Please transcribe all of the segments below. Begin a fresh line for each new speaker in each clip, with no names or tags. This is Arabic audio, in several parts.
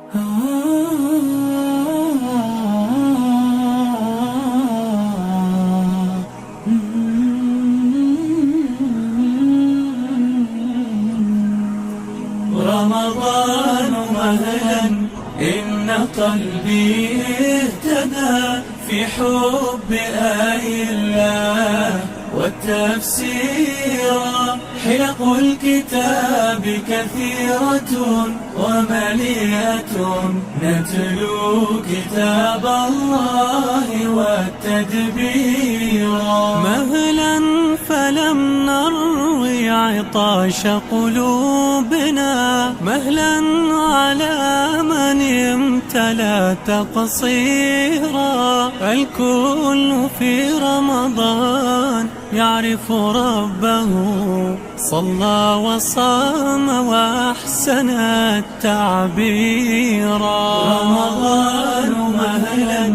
رمضان مهلا إن قلبي اهتدى في حب آي الله والتفسير. حلق الكتاب كثيرة ومليئة نتلو كتاب الله والتدبير.
مهلا فلم نروي عطاش قلوبنا، مهلا على من امتلى تقصيرا. الكل في رمضان يعرف ربه، صلى وصام وأحسن التعبير.
رمضان مهلا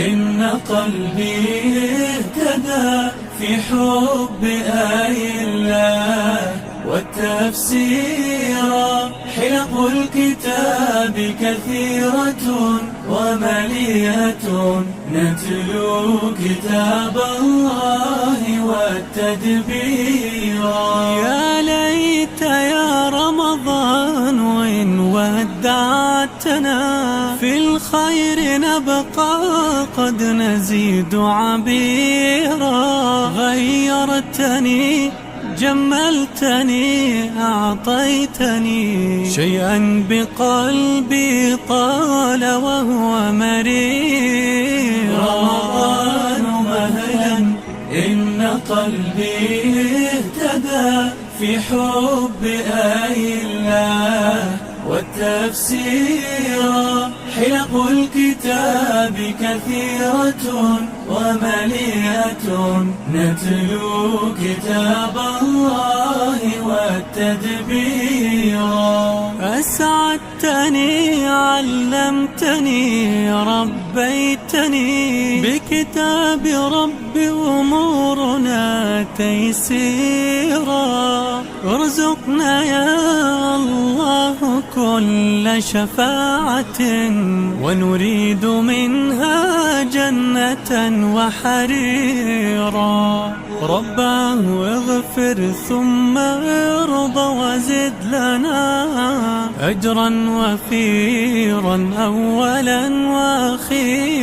إن قلبي اهتدى في حب آي الله والتفسير. حلق الكتاب كثيرة ومليئة نتلو كتاب الله والتدبير.
يا ليت يا رمضان إن ودعتنا، في الخير نبقى قد نزيد عبيرا. غيرتني جملتني أعطيتني شيئا بقلبي طال وهو مرير.
رمضان مهلا إن قلبي اهتدى في حب آي الله والتفسير. حلق الكتاب كثيرة ومليئة نتلو كتاب الله والتدبير.
أسعدتني علمتني ربيتني، بكتاب رب أمورنا تيسيرا. ارزقنا يا الله كل شفاعة، ونريد منها جنة وحريرا. رباه اغفر ثم ارضى وزد لنا أجرا وفيرا أولا وأخيرا.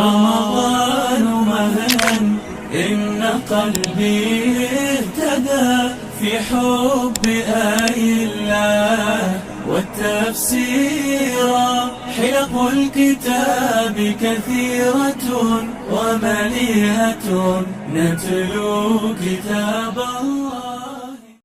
رمضان مهلا إن قلبي اهتدى في حب آي الله والتفسير. حلق الكتاب كثيرة ومليئة نتلو كتاب الله.